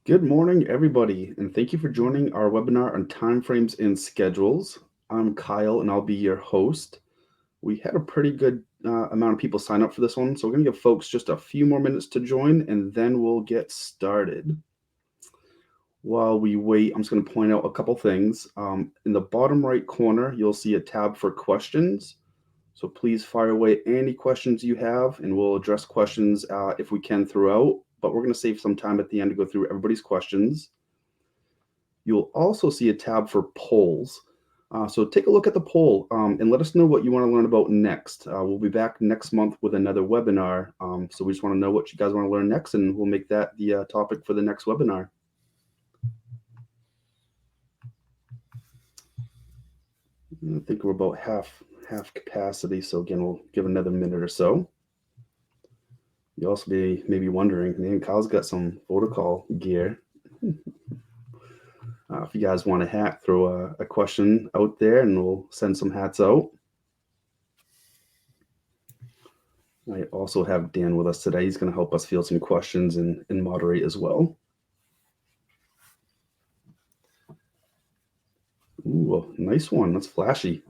Good morning, everybody, and thank you for joining our webinar on timeframes and schedules. I'm Kyle, and I'll be your host. We had a pretty good amount of people sign up for this one, so we're going to give folks just a few more minutes to join, and then we'll get started. While we wait, I'm just going to point out a couple things. In the bottom right corner, you'll see a tab for questions. So please fire away any questions you have, and we'll address questions if we can throughout. But we're going to save some time at the end to go through everybody's questions. You'll also see a tab for polls. So take a look at the poll and let us know what you want to learn about next. We'll be back next month with another webinar. So we just want to know what you guys want to learn next, and we'll make that the topic for the next webinar. I think we're about half capacity. So again, we'll give another minute or so. You also may be wondering, man, Kyle's got some Votacall gear. If you guys want a hat, throw a question out there and we'll send some hats out. I also have Dan with us today. He's going to help us field some questions and moderate as well. Ooh, nice one. That's flashy.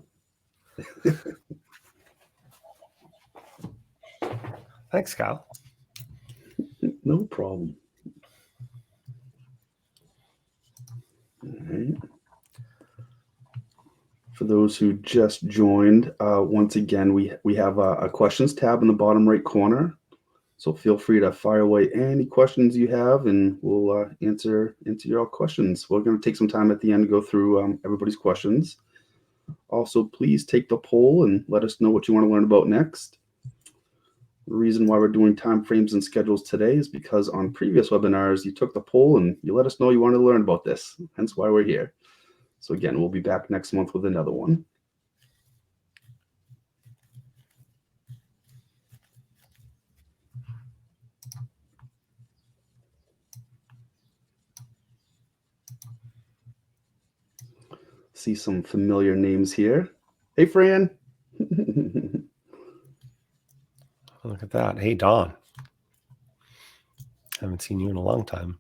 Thanks, Kyle. No problem. All right. For those who just joined, once again, we have a questions tab in the bottom right corner. So feel free to fire away any questions you have, and we'll answer your questions. We're going to take some time at the end to go through everybody's questions. Also, please take the poll and let us know what you want to learn about next. The reason why we're doing timeframes and schedules today is because on previous webinars, you took the poll and you let us know you wanted to learn about this, hence why we're here. So again, we'll be back next month with another one. See some familiar names here. Hey, Fran. Look at that. Hey, Don. Haven't seen you in a long time.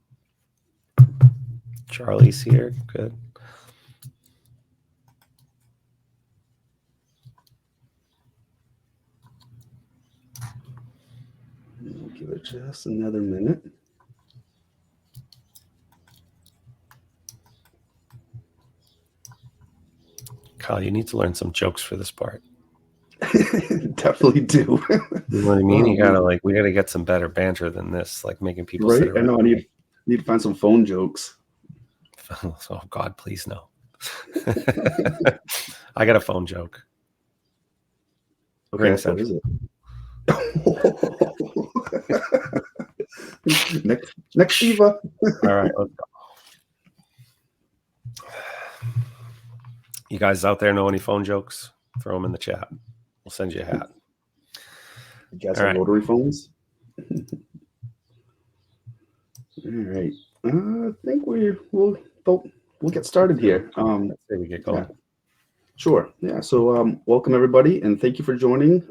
Charlie's here. Good. We'll give it just another minute. Kyle, you need to learn some jokes for this part. Definitely do. You know what I mean? We gotta get some better banter than this, like making people right. sit around. I know. I need to find some phone jokes. Oh God, please no. I got a phone joke. Okay, what is it? next Eva. All right, let's go. You guys out there know any phone jokes? Throw them in the chat. We'll send you a hat. You guys have rotary phones? All right. I think we'll get started here. Let's say we get going. Yeah. Sure. Yeah. So welcome everybody, and thank you for joining.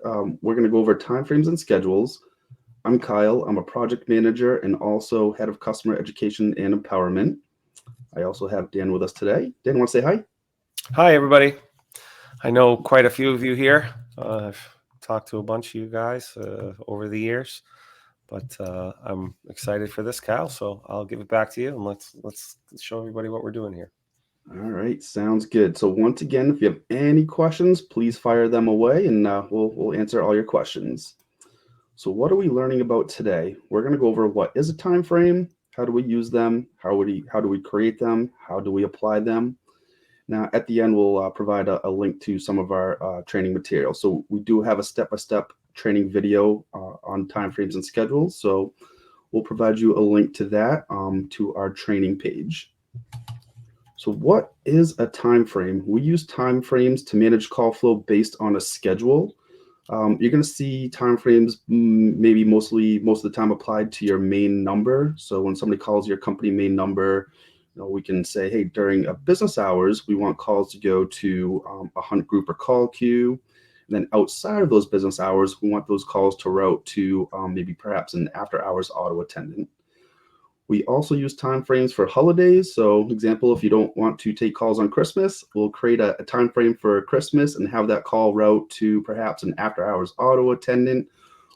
We're going to go over timeframes and schedules. I'm Kyle. I'm a project manager and also head of customer education and empowerment. I also have Dan with us today. Dan, want to say hi? Hi, everybody. I know quite a few of you here. I've talked to a bunch of you guys over the years, but I'm excited for this, Kyle. So I'll give it back to you, and let's show everybody what we're doing here. All right, sounds good. So once again, if you have any questions, please fire them away, and we'll answer all your questions. So what are we learning about today? We're going to go over what is a time frame, how do we use them, how do we create them, how do we apply them. Now, at the end, we'll provide a link to some of our training material. So we do have a step-by-step training video on timeframes and schedules. So we'll provide you a link to that to our training page. So what is a time frame? We use time frames to manage call flow based on a schedule. You're going to see time frames maybe most of the time applied to your main number. So when somebody calls your company main number, we can say, hey, during business hours, we want calls to go to a hunt group or call queue. And then outside of those business hours, we want those calls to route to maybe perhaps an after hours auto attendant. We also use time frames for holidays. So example, if you don't want to take calls on Christmas, we'll create a time frame for Christmas and have that call route to perhaps an after hours auto attendant,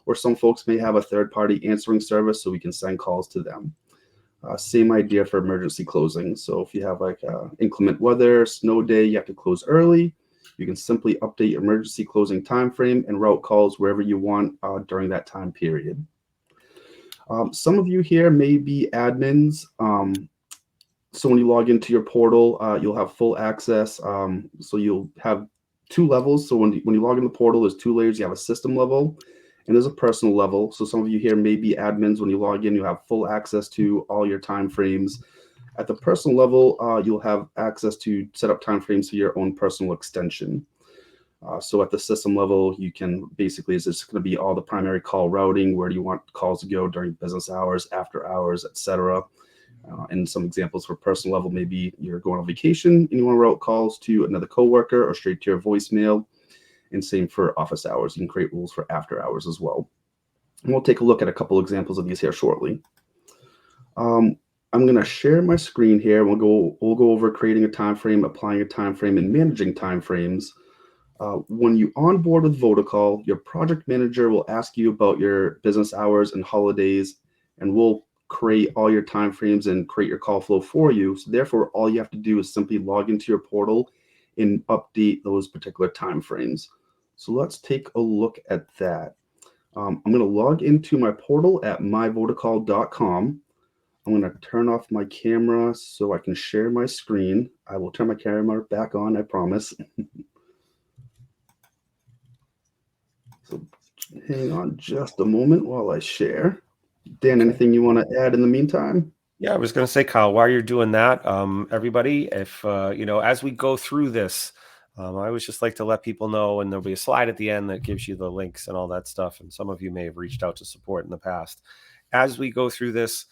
or some folks may have a third party answering service so we can send calls to them. Same idea for emergency closing. So if you have like inclement weather, snow day, you have to close early, you can simply update your emergency closing time frame and route calls wherever you want during that time period. Some of you here may be admins. So when you log into your portal, you'll have full access. So you'll have two levels. So when you log in the portal, there's two layers. You have a system level and there's a personal level. So some of you here may be admins. When you log in, you have full access to all your time frames. At the personal level, you'll have access to set up time frames for your own personal extension. So at the system level, you can basically, is this going to be all the primary call routing? Where do you want calls to go during business hours, after hours, etc.? And some examples for personal level, maybe you're going on vacation and you want to route calls to another coworker or straight to your voicemail. And same for office hours. You can create rules for after hours as well. And we'll take a look at a couple examples of these here shortly. I'm going to share my screen here. We'll go over creating a time frame, applying a time frame, and managing time frames. When you onboard with Votacall, your project manager will ask you about your business hours and holidays, and we'll create all your timeframes and create your call flow for you. So therefore, all you have to do is simply log into your portal and update those particular timeframes. So let's take a look at that. I'm going to log into my portal at myvotacall.com. I'm going to turn off my camera so I can share my screen. I will turn my camera back on, I promise. So hang on just a moment while I share. Dan, Okay. anything you want to add in the meantime? Yeah, I was going to say, Kyle, while you're doing that, everybody, if, as we go through this, I always just like to let people know, and there'll be a slide at the end that gives you the links and all that stuff. And some of you may have reached out to support in the past. As we go through this,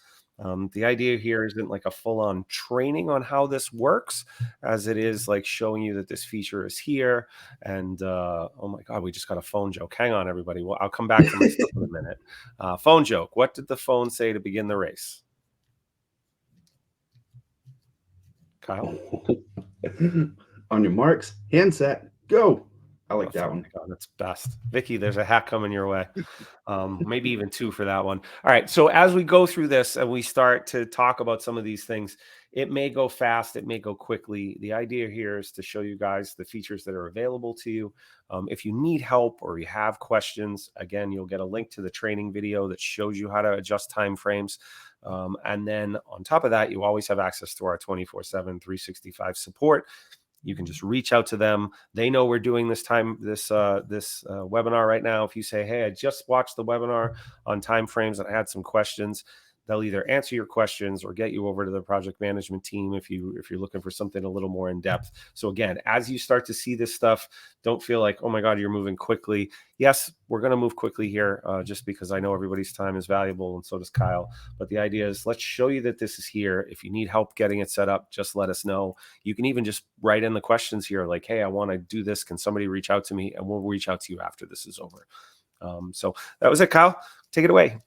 the idea here isn't like a full-on training on how this works, as it is like showing you that this feature is here. And oh my God, we just got a phone joke. Hang on, everybody. Well, I'll come back to my stuff in a minute. Phone joke. What did the phone say to begin the race? Kyle? On your marks, handset, go. I like that Oh one. my God, that's best. Vicky, there's a hat coming your way. Maybe even two for that one. All right. So as we go through this and we start to talk about some of these things, it may go fast, it may go quickly. The idea here is to show you guys the features that are available to you. If you need help or you have questions, again, you'll get a link to the training video that shows you how to adjust time frames. And then on top of that, you always have access to our 24/7, 365 support. You can just reach out to them. They know we're doing this webinar right now. If you say, hey, I just watched the webinar on timeframes and I had some questions, they'll either answer your questions or get you over to the project management team if you're looking for something a little more in depth. So again, as you start to see this stuff, don't feel like, oh my God, you're moving quickly. Yes, we're going to move quickly here just because I know everybody's time is valuable, and so does Kyle. But the idea is, let's show you that this is here. If you need help getting it set up, just let us know. You can even just write in the questions here like, hey, I want to do this. Can somebody reach out to me? And we'll reach out to you after this is over. So that was it, Kyle. Take it away.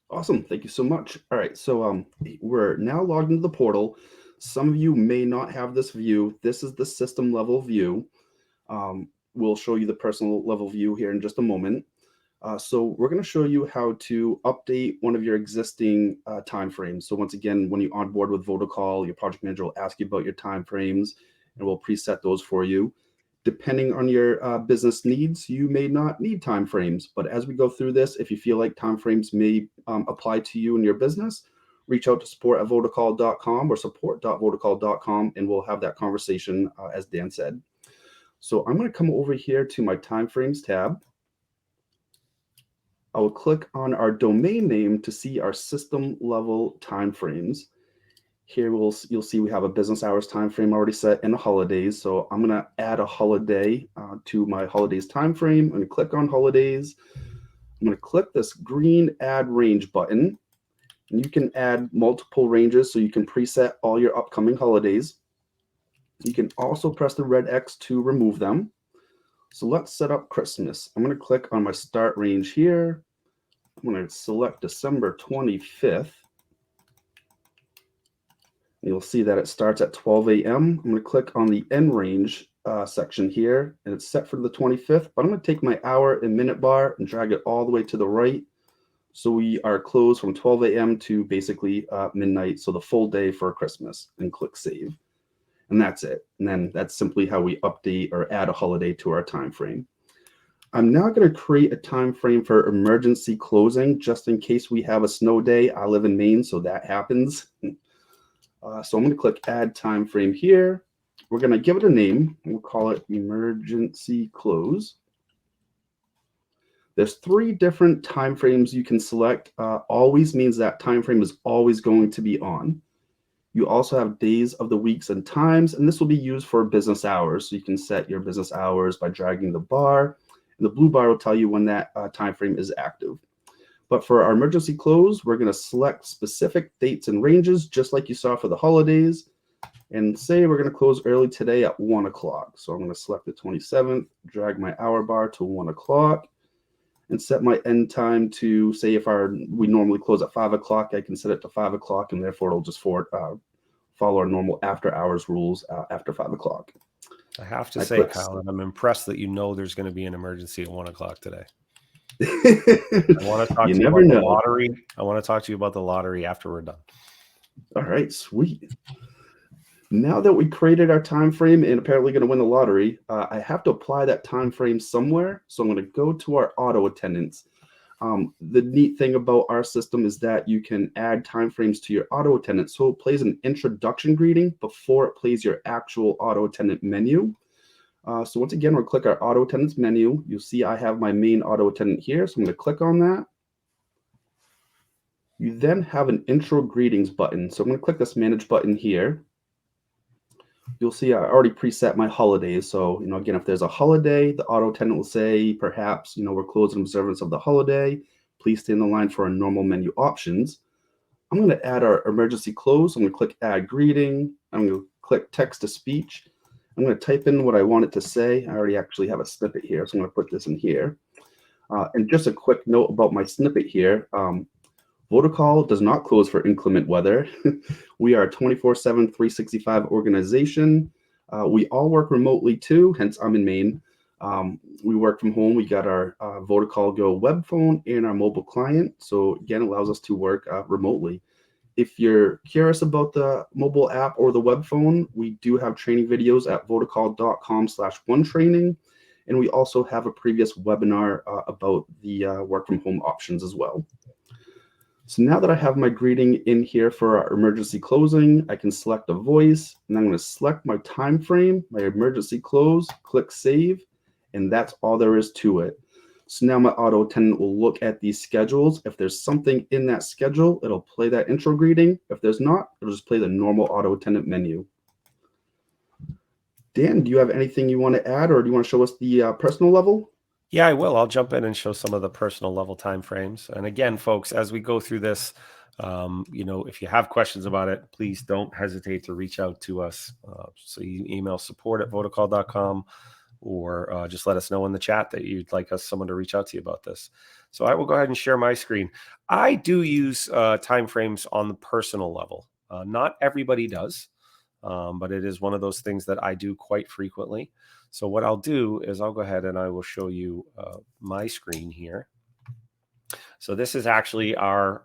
Awesome. Thank you so much. All right. So we're now logged into the portal. Some of you may not have this view. This is the system level view. We'll show you the personal level view here in just a moment. So we're going to show you how to update one of your existing timeframes. So once again, when you onboard with Votacall, your project manager will ask you about your timeframes, and we'll preset those for you. Depending on your business needs, you may not need timeframes. But as we go through this, if you feel like timeframes may apply to you and your business, reach out to support@votacall.com or support.votacall.com, and we'll have that conversation, as Dan said. So I'm going to come over here to my timeframes tab. I will click on our domain name to see our system level timeframes. Here you'll see we have a business hours time frame already set and the holidays. So I'm going to add a holiday to my holidays time frame. I'm going to click on holidays. I'm going to click this green add range button. And you can add multiple ranges so you can preset all your upcoming holidays. You can also press the red X to remove them. So let's set up Christmas. I'm going to click on my start range here. I'm going to select December 25th. You'll see that it starts at 12 a.m. I'm going to click on the end range section here, and it's set for the 25th, but I'm going to take my hour and minute bar and drag it all the way to the right. So we are closed from 12 a.m. to basically midnight, so the full day for Christmas, and click save. And that's it. And then that's simply how we update or add a holiday to our time frame. I'm now going to create a time frame for emergency closing, just in case we have a snow day. I live in Maine, so that happens. So I'm going to click add time frame here. We're going to give it a name. We'll call it emergency close. There's 3 different time frames you can select. Always means that time frame is always going to be on. You also have days of the weeks and times, and this will be used for business hours. So you can set your business hours by dragging the bar, and the blue bar will tell you when that time frame is active. But for our emergency close, we're going to select specific dates and ranges, just like you saw for the holidays. And say we're going to close early today at 1 o'clock. So I'm going to select the 27th, drag my hour bar to 1 o'clock, and set my end time to, say, if we normally close at 5 o'clock, I can set it to 5 o'clock, and therefore it'll just follow our normal after hours rules after 5 o'clock. I have to say, Kyle, that I'm impressed that you know there's going to be an emergency at 1 o'clock today. I want to talk to you about the lottery. I want to talk to you about the lottery after we're done. All right, sweet. Now that we created our time frame and apparently going to win the lottery, I have to apply that time frame somewhere. So I'm going to go to our auto attendants. The neat thing about our system is that you can add time frames to your auto attendant. So it plays an introduction greeting before it plays your actual auto attendant menu. So once again, we'll click our auto attendants menu. You'll see I have my main auto attendant here. So I'm going to click on that. You then have an intro greetings button. So I'm going to click this manage button here. You'll see I already preset my holidays. So, again, if there's a holiday, the auto attendant will say, perhaps, we're closed in observance of the holiday. Please stay in the line for our normal menu options. I'm going to add our emergency close. I'm going to click add greeting. I'm going to click text to speech. I'm going to type in what I want it to say. I already actually have a snippet here, so I'm going to put this in here. And just a quick note about my snippet here. Votacall does not close for inclement weather. We are a 24/7, 365 organization. We all work remotely too, hence I'm in Maine. We work from home. We got our Votacall Go web phone and our mobile client. So again, it allows us to work remotely. If you're curious about the mobile app or the web phone, we do have training videos at votacall.com/onetraining. And we also have a previous webinar about the work from home options as well. So now that I have my greeting in here for our emergency closing, I can select a voice, and I'm going to select my time frame, my emergency close, click save, and that's all there is to it. So now my auto attendant will look at these schedules. If there's something in that schedule, it'll play that intro greeting. If there's not, it'll just play the normal auto attendant menu. Dan, do you have anything you want to add, or do you want to show us the personal level? Yeah, I will. I'll jump in and show some of the personal level timeframes. And again, folks, as we go through this, if you have questions about it, please don't hesitate to reach out to us. So you email support@votacall.com, or just let us know in the chat that you'd like someone to reach out to you about this. So I will go ahead and share my screen. I do use timeframes on the personal level. Not everybody does, but it is one of those things that I do quite frequently. So what I'll do is I'll go ahead and I will show you my screen here. So this is actually our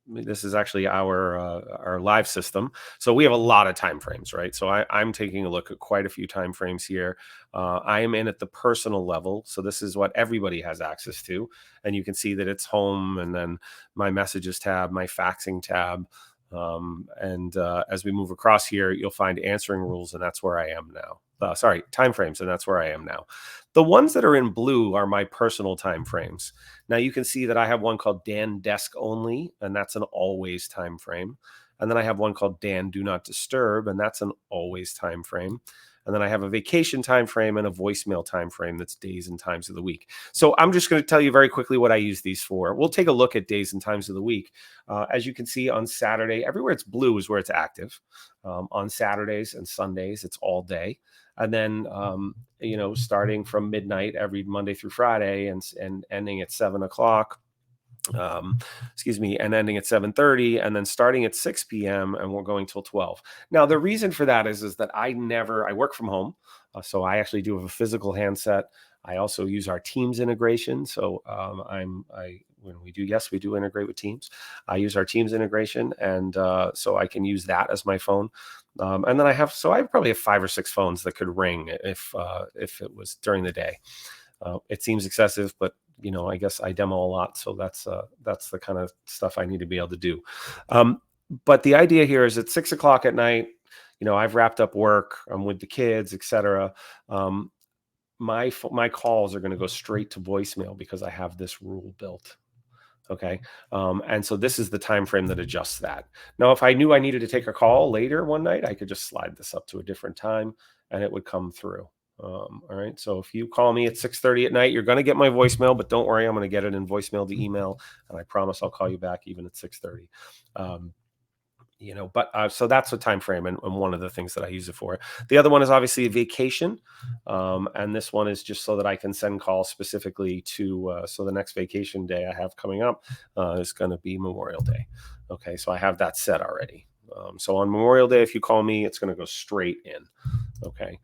live system. So we have a lot of time frames, right? So I'm taking a look at quite a few time frames here. I am in at the personal level. So this is what everybody has access to. And you can see that it's home, and then my messages tab, my faxing tab. As we move across here, you'll find answering rules, and that's where I am now. Timeframes, and that's where I am now. The ones that are in blue are my personal timeframes. Now you can see that I have one called Dan Desk Only, and that's an always time frame. And then I have one called Dan Do Not Disturb, and that's an always time frame. And then I have a vacation time frame and a voicemail time frame that's days and times of the week. So I'm just going to tell you very quickly what I use these for. We'll take a look at days and times of the week. As you can see on Saturday, everywhere it's blue is where it's active. On Saturdays and Sundays, it's all day. And then, starting from midnight every Monday through Friday and ending at 7 o'clock excuse me, and ending at 7:30, and then starting at 6 p.m. and we're going till 12. Now, the reason for that is that I work from home, so I actually do have a physical handset. I also use our Teams integration. So when we do integrate with Teams. I use our Teams integration, and so I can use that as my phone. And then I probably have 5 or 6 phones that could ring if it was during the day. It seems excessive, but I guess I demo a lot, so that's the kind of stuff I need to be able to do. But the idea here is at 6 o'clock at night, I've wrapped up work, I'm with the kids, etc. My calls are going to go straight to voicemail because I have this rule built. Okay. And so this is the time frame that adjusts that. Now, if I knew I needed to take a call later one night, I could just slide this up to a different time and it would come through. All right. So if you call me at 6:30 at night, you're going to get my voicemail, but don't worry, I'm going to get it in voicemail to email, and I promise I'll call you back even at 6:30. So that's a time frame, and one of the things that I use it for. The other one is obviously a vacation, and this one is just so that I can send calls specifically to. So the next vacation day I have coming up is going to be Memorial Day. Okay, so I have that set already. So on Memorial Day, if you call me, it's going to go straight in. Okay.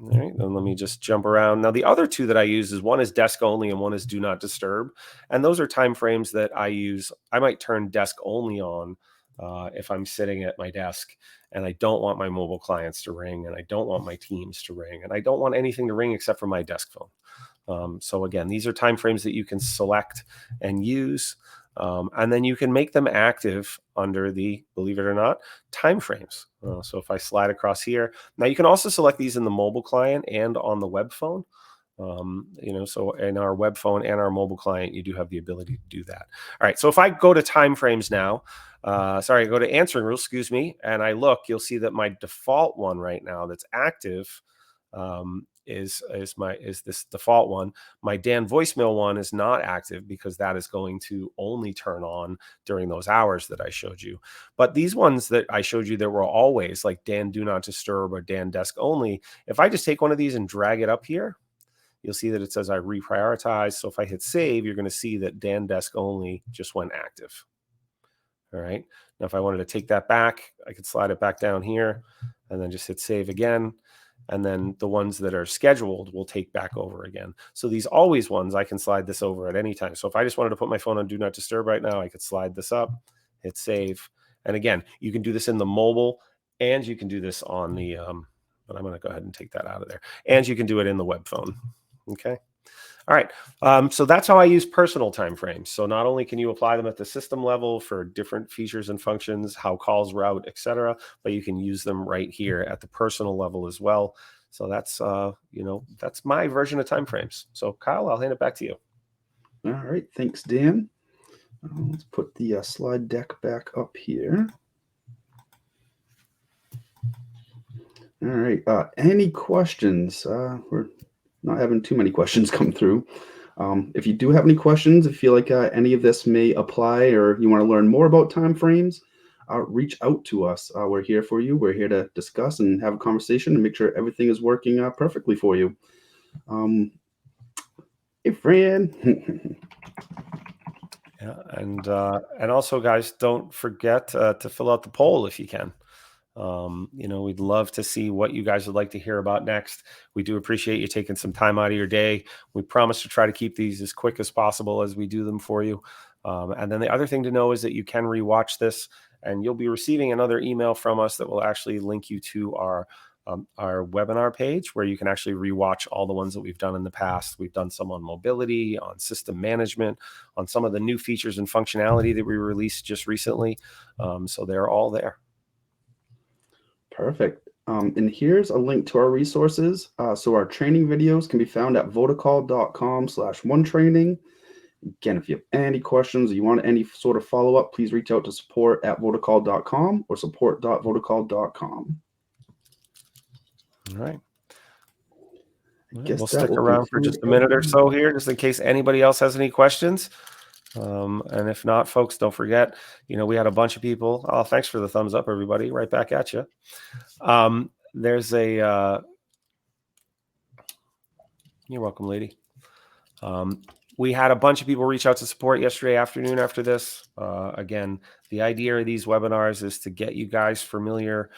All right, then let me just jump around. Now, the other two that I use is one is desk only and one is do not disturb. And those are time frames that I use. I might turn desk only on if I'm sitting at my desk and I don't want my mobile clients to ring, and I don't want my Teams to ring, and I don't want anything to ring except for my desk phone. So again, these are time frames that you can select and use. And then you can make them active under the, believe it or not, time frames. So if I slide across here, now you can also select these in the mobile client and on the web phone. So in our web phone and our mobile client, you do have the ability to do that. All right. So if I go to time frames now, go to answering rules, excuse me, and I look, you'll see that my default one right now that's active is this default one. My Dan voicemail one is not active because that is going to only turn on during those hours that I showed you. But these ones that I showed you that were always like Dan do not disturb or Dan desk only, if I just take one of these and drag it up here, you'll see that it says I reprioritize. So if I hit save, you're going to see that Dan desk only just went active. All right. Now, if I wanted to take that back, I could slide it back down here and then just hit save again. And then the ones that are scheduled will take back over again. So these always ones, I can slide this over at any time. So if I just wanted to put my phone on do not disturb right now, I could slide this up, hit save. And again, you can do this in the mobile, and you can do this on the, but I'm going to go ahead and take that out of there. And you can do it in the web phone. Okay. All right. So that's how I use personal timeframes. So not only can you apply them at the system level for different features and functions, how calls route, etc., but you can use them right here at the personal level as well. So that's that's my version of timeframes. So Kyle, I'll hand it back to you. All right. Thanks, Dan. Let's put the slide deck back up here. All right. Any questions? We're not having too many questions come through. If you do have any questions, if you feel like any of this may apply, or you want to learn more about timeframes, reach out to us. We're here for you. We're here to discuss and have a conversation and make sure everything is working perfectly for you. Hey, Fran. Yeah, and also, guys, don't forget to fill out the poll if you can. We'd love to see what you guys would like to hear about next. We do appreciate you taking some time out of your day. We promise to try to keep these as quick as possible as we do them for you. And then the other thing to know is that you can rewatch this, and you'll be receiving another email from us that will actually link you to our webinar page, where you can actually rewatch all the ones that we've done in the past. We've done some on mobility, on system management, on some of the new features and functionality that we released just recently. So they're all there. Perfect. And here's a link to our resources. So our training videos can be found at votacall.com/onetraining. Again, if you have any questions or you want any sort of follow-up, please reach out to support@votacall.com or support.votacall.com. All right. We'll stick around for just a minute or so here, just in case anybody else has any questions. And if not, folks, don't forget, we had a bunch of people. Oh, thanks for the thumbs up, everybody. Right back at you. There's you're welcome, lady. We had a bunch of people reach out to support yesterday afternoon after this. Again, the idea of these webinars is to get you guys familiar,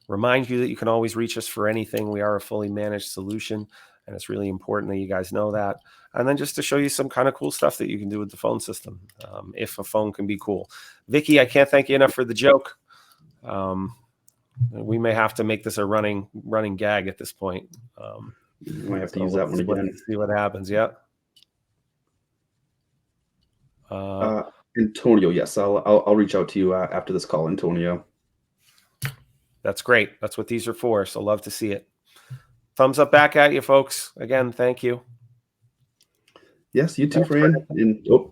remind you that you can always reach us for anything. We are a fully managed solution, and it's really important that you guys know that. And then just to show you some kind of cool stuff that you can do with the phone system, if a phone can be cool. Vicky, I can't thank you enough for the joke. We may have to make this a running gag at this point. You might have to use that one again. See what happens. Yeah. Antonio, yes, I'll reach out to you after this call, Antonio. That's great. That's what these are for. So love to see it. Thumbs up back at you, folks. Again, thank you. Yes, you too, Fran,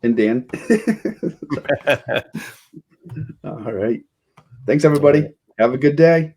and Dan. All right. Thanks, everybody. Have a good day.